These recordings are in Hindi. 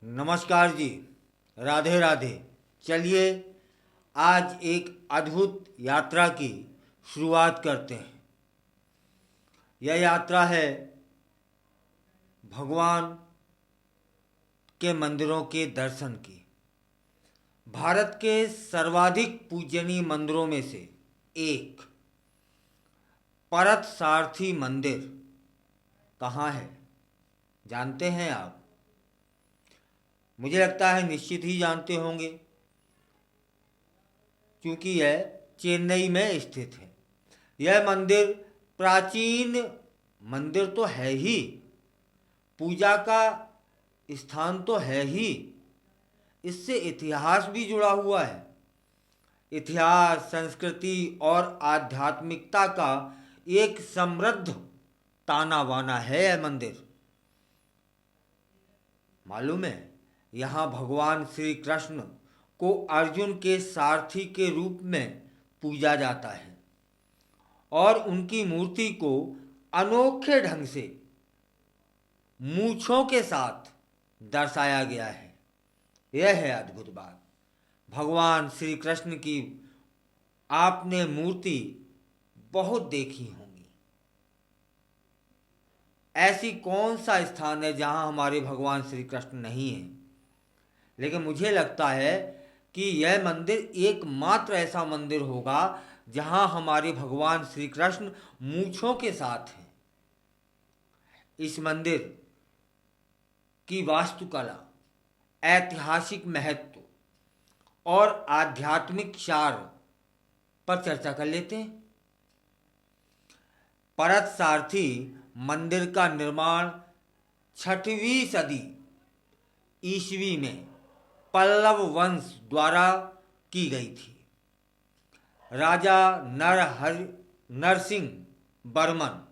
नमस्कार जी। राधे राधे। चलिए आज एक अद्भुत यात्रा की शुरुआत करते हैं। यह यात्रा है भगवान के मंदिरों के दर्शन की। भारत के सर्वाधिक पूजनीय मंदिरों में से एक परत सारथी मंदिर कहाँ है, जानते हैं आप? मुझे लगता है निश्चित ही जानते होंगे, क्योंकि यह चेन्नई में स्थित है। यह मंदिर प्राचीन मंदिर तो है ही, पूजा का स्थान तो है ही, इससे इतिहास भी जुड़ा हुआ है। इतिहास, संस्कृति और आध्यात्मिकता का एक समृद्ध ताना बाना है यह मंदिर। मालूम है, यहाँ भगवान श्री कृष्ण को अर्जुन के सारथी के रूप में पूजा जाता है और उनकी मूर्ति को अनोखे ढंग से मूछों के साथ दर्शाया गया है। यह है अद्भुत बात। भगवान श्री कृष्ण की आपने मूर्ति बहुत देखी होंगी। ऐसी कौन सा स्थान है जहां हमारे भगवान श्री कृष्ण नहीं हैं? लेकिन मुझे लगता है कि यह मंदिर एकमात्र ऐसा मंदिर होगा जहां हमारे भगवान श्री कृष्ण मूछों के साथ हैं। इस मंदिर की वास्तुकला, ऐतिहासिक महत्व और आध्यात्मिक सार पर चर्चा कर लेते हैं। परत सारथी मंदिर का निर्माण 6वीं सदी ईस्वी में पल्लव वंश द्वारा की गई थी। राजा नरसिंह वर्मन,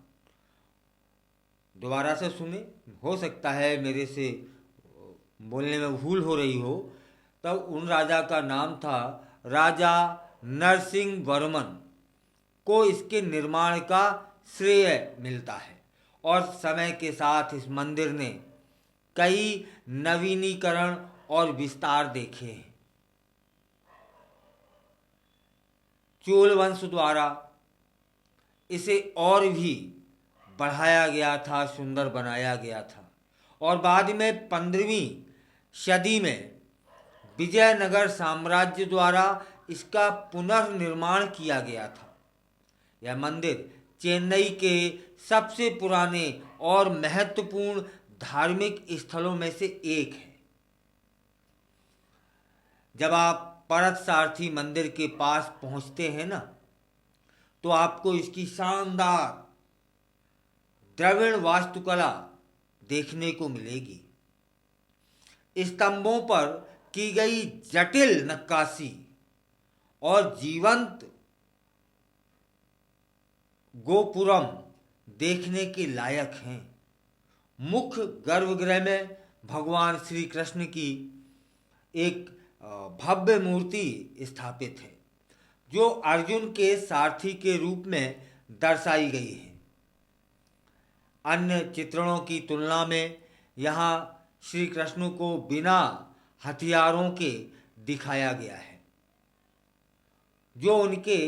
दोबारा से सुने, हो सकता है मेरे से बोलने में भूल हो रही हो, तब उन राजा का नाम था राजा नरसिंह वर्मन को इसके निर्माण का श्रेय मिलता है। और समय के साथ इस मंदिर ने कई नवीनीकरण और विस्तार देखे हैं। चोल वंश द्वारा इसे और भी बढ़ाया गया था, सुंदर बनाया गया था। और बाद में 15वीं सदी में विजयनगर साम्राज्य द्वारा इसका पुनर्निर्माण किया गया था। यह मंदिर चेन्नई के सबसे पुराने और महत्वपूर्ण धार्मिक स्थलों में से एक है। जब आप परत सारथी मंदिर के पास पहुंचते हैं ना, तो आपको इसकी शानदार द्रविड़ वास्तुकला देखने को मिलेगी। स्तंभों पर की गई जटिल नक्काशी और जीवंत गोपुरम देखने के लायक हैं। मुख्य गर्भगृह में भगवान श्री कृष्ण की एक भव्य मूर्ति स्थापित है, जो अर्जुन के सारथी के रूप में दर्शाई गई है। अन्य चित्रणों की तुलना में यहाँ श्री कृष्ण को बिना हथियारों के दिखाया गया है, जो उनके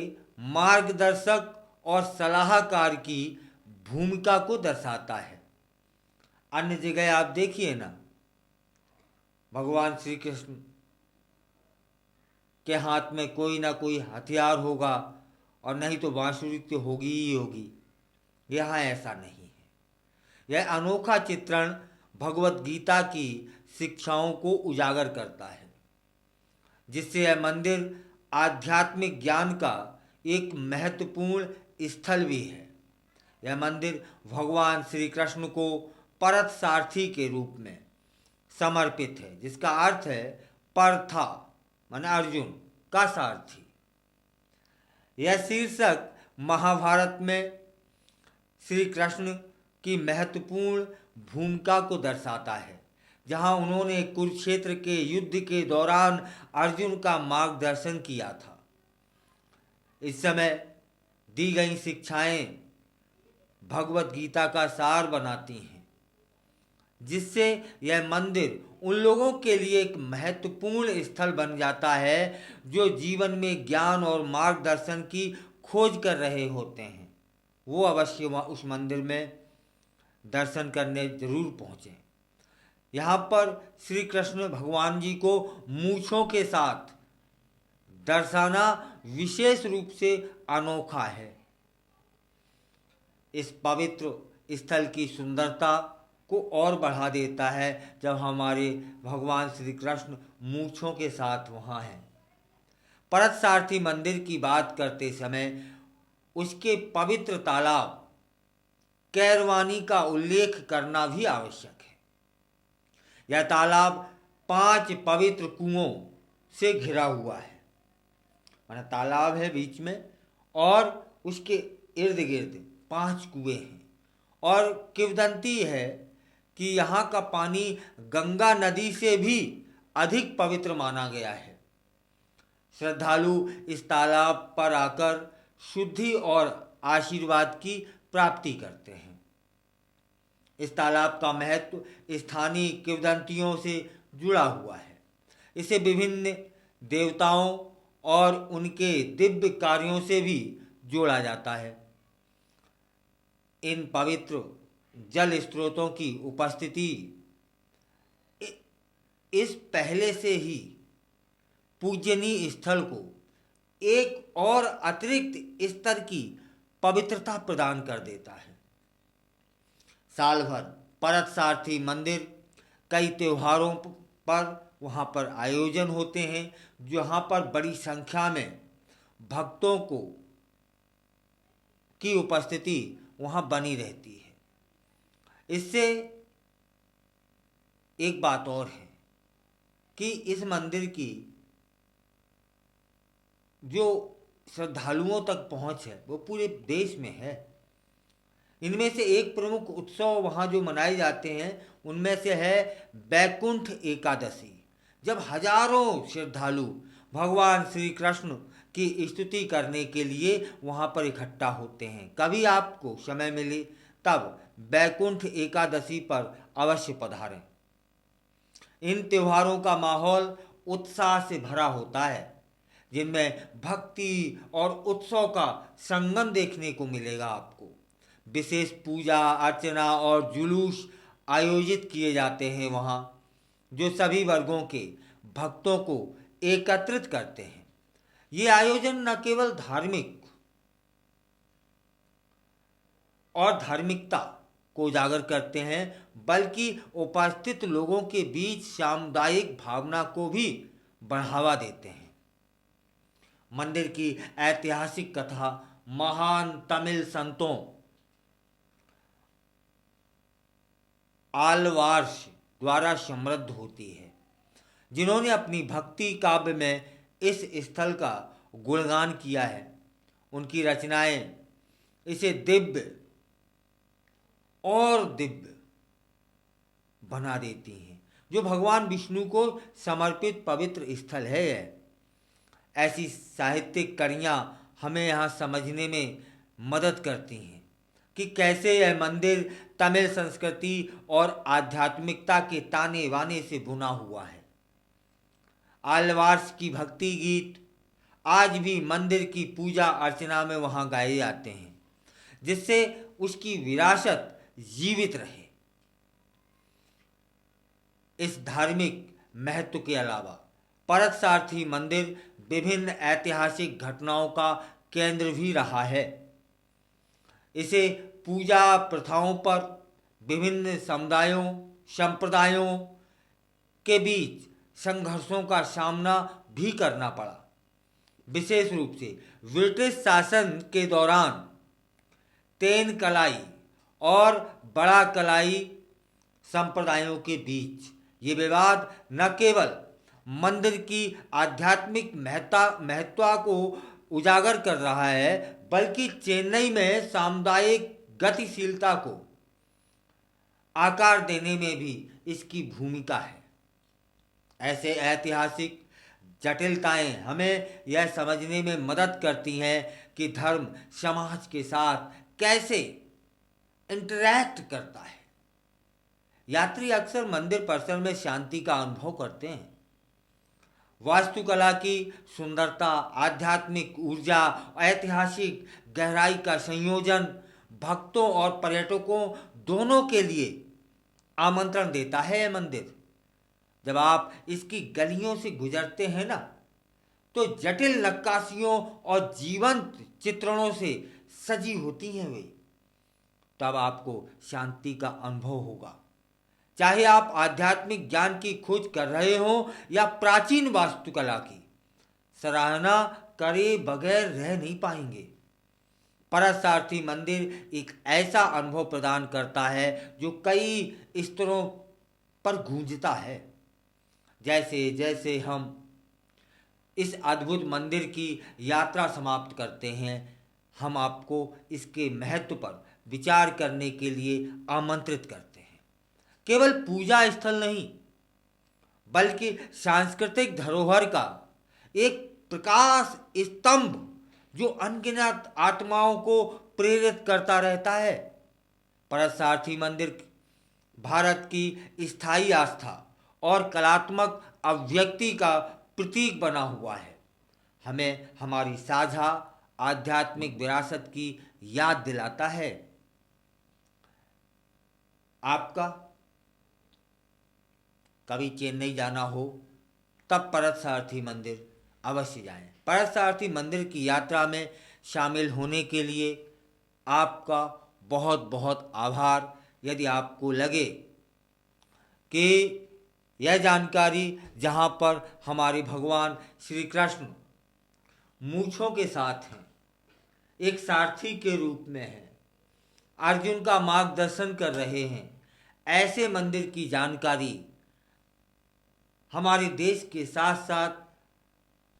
मार्गदर्शक और सलाहकार की भूमिका को दर्शाता है। अन्य जगह आप देखिए ना, भगवान श्री कृष्ण के हाथ में कोई ना कोई हथियार होगा और नहीं तो बांसुरी तो होगी ही होगी। यहाँ ऐसा नहीं है। यह अनोखा चित्रण भगवत गीता की शिक्षाओं को उजागर करता है, जिससे यह मंदिर आध्यात्मिक ज्ञान का एक महत्वपूर्ण स्थल भी है। यह मंदिर भगवान श्री कृष्ण को परत सारथी के रूप में समर्पित है, जिसका अर्थ है परथा माने अर्जुन का सारथी। यह शीर्षक महाभारत में श्री कृष्ण की महत्वपूर्ण भूमिका को दर्शाता है, जहां उन्होंने कुरुक्षेत्र के युद्ध के दौरान अर्जुन का मार्गदर्शन किया था। इस समय दी गई शिक्षाएं भगवत गीता का सार बनाती हैं, जिससे यह मंदिर उन लोगों के लिए एक महत्वपूर्ण स्थल बन जाता है जो जीवन में ज्ञान और मार्गदर्शन की खोज कर रहे होते हैं। वो अवश्य उस मंदिर में दर्शन करने जरूर पहुँचें। यहाँ पर श्री कृष्ण भगवान जी को मूछों के साथ दर्शाना विशेष रूप से अनोखा है। इस पवित्र स्थल की सुंदरता को और बढ़ा देता है जब हमारे भगवान श्री कृष्ण मूछों के साथ वहाँ हैं। परतसारथी मंदिर की बात करते समय उसके पवित्र तालाब कैरवानी का उल्लेख करना भी आवश्यक है। यह तालाब 5 पवित्र कुओं से घिरा हुआ है। माना तालाब है बीच में और उसके इर्द गिर्द 5 कुएं हैं और किंवदंती है कि यहाँ का पानी गंगा नदी से भी अधिक पवित्र माना गया है। श्रद्धालु इस तालाब पर आकर शुद्धि और आशीर्वाद की प्राप्ति करते हैं। इस तालाब का महत्व स्थानीय किंवदंतियों से जुड़ा हुआ है। इसे विभिन्न देवताओं और उनके दिव्य कार्यों से भी जोड़ा जाता है। इन पवित्र जल स्रोतों की उपस्थिति इस पहले से ही पूजनीय स्थल को एक और अतिरिक्त स्तर की पवित्रता प्रदान कर देता है। साल भर परतसारथी मंदिर कई त्योहारों पर वहाँ पर आयोजन होते हैं, जहाँ पर बड़ी संख्या में भक्तों को की उपस्थिति वहाँ बनी रहती है। इससे एक बात और है कि इस मंदिर की जो श्रद्धालुओं तक पहुँच है वो पूरे देश में है। इनमें से एक प्रमुख उत्सव वहाँ जो मनाए जाते हैं उनमें से है बैकुंठ एकादशी, जब हजारों श्रद्धालु भगवान श्री कृष्ण की स्तुति करने के लिए वहाँ पर इकट्ठा होते हैं। कभी आपको समय मिले तब बैकुंठ एकादशी पर अवश्य पधारें। इन त्योहारों का माहौल उत्साह से भरा होता है, जिनमें भक्ति और उत्सव का संगम देखने को मिलेगा आपको। विशेष पूजा अर्चना और जुलूस आयोजित किए जाते हैं वहाँ, जो सभी वर्गों के भक्तों को एकत्रित करते हैं। ये आयोजन न केवल धार्मिक और धार्मिकता को उजागर करते हैं, बल्कि उपस्थित लोगों के बीच सामुदायिक भावना को भी बढ़ावा देते हैं। मंदिर की ऐतिहासिक कथा महान तमिल संतों आलवार्स द्वारा समृद्ध होती है, जिन्होंने अपनी भक्ति काव्य में इस स्थल का गुणगान किया है। उनकी रचनाएं इसे दिव्य और दिव्य बना देती हैं। जो भगवान विष्णु को समर्पित पवित्र स्थल है ऐसी साहित्यिक कड़ियाँ हमें यहाँ समझने में मदद करती हैं कि कैसे यह मंदिर तमिल संस्कृति और आध्यात्मिकता के ताने बाने से बुना हुआ है। आलवार्स की भक्ति गीत आज भी मंदिर की पूजा अर्चना में वहाँ गाए जाते हैं, जिससे उसकी विरासत जीवित रहे। इस धार्मिक महत्व के अलावा परतसारथी मंदिर विभिन्न ऐतिहासिक घटनाओं का केंद्र भी रहा है। इसे पूजा प्रथाओं पर विभिन्न समुदायों संप्रदायों के बीच संघर्षों का सामना भी करना पड़ा। विशेष रूप से ब्रिटिश शासन के दौरान तेन कलाई और बड़ा कलाई संप्रदायों के बीच ये विवाद न केवल मंदिर की आध्यात्मिक महत्ता को उजागर कर रहा है, बल्कि चेन्नई में सामुदायिक गतिशीलता को आकार देने में भी इसकी भूमिका है। ऐसे ऐतिहासिक जटिलताएं हमें यह समझने में मदद करती हैं कि धर्म समाज के साथ कैसे इंटरैक्ट करता है। यात्री अक्सर मंदिर परिसर में शांति का अनुभव करते हैं। वास्तुकला की सुंदरता, आध्यात्मिक ऊर्जा, ऐतिहासिक गहराई का संयोजन भक्तों और पर्यटकों दोनों के लिए आमंत्रण देता है। यह मंदिर जब आप इसकी गलियों से गुजरते हैं ना, तो जटिल नक्काशियों और जीवंत चित्रणों से सजी होती हैं वे, तब आपको शांति का अनुभव होगा। चाहे आप आध्यात्मिक ज्ञान की खोज कर रहे हो या प्राचीन वास्तुकला की सराहना करे बगैर रह नहीं पाएंगे। परसारथी मंदिर एक ऐसा अनुभव प्रदान करता है जो कई स्तरों पर गूंजता है। जैसे जैसे हम इस अद्भुत मंदिर की यात्रा समाप्त करते हैं, हम आपको इसके महत्व पर विचार करने के लिए आमंत्रित करते हैं। केवल पूजा स्थल नहीं, बल्कि सांस्कृतिक धरोहर का एक प्रकाश स्तंभ जो अनगिनत आत्माओं को प्रेरित करता रहता है। परसारथी मंदिर भारत की स्थायी आस्था और कलात्मक अभिव्यक्ति का प्रतीक बना हुआ है। हमें हमारी साझा आध्यात्मिक विरासत की याद दिलाता है। आपका कभी चेन्नई जाना हो तब परसारथी मंदिर अवश्य जाएं। परसारथी मंदिर की यात्रा में शामिल होने के लिए आपका बहुत बहुत आभार। यदि आपको लगे कि यह जानकारी जहाँ पर हमारे भगवान श्री कृष्ण मूँछों के साथ हैं, एक सारथी के रूप में है, अर्जुन का मार्गदर्शन कर रहे हैं, ऐसे मंदिर की जानकारी हमारे देश के साथ साथ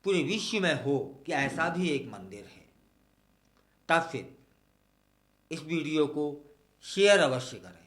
पूरे विश्व में हो कि ऐसा भी एक मंदिर है, तब फिर इस वीडियो को शेयर अवश्य करें।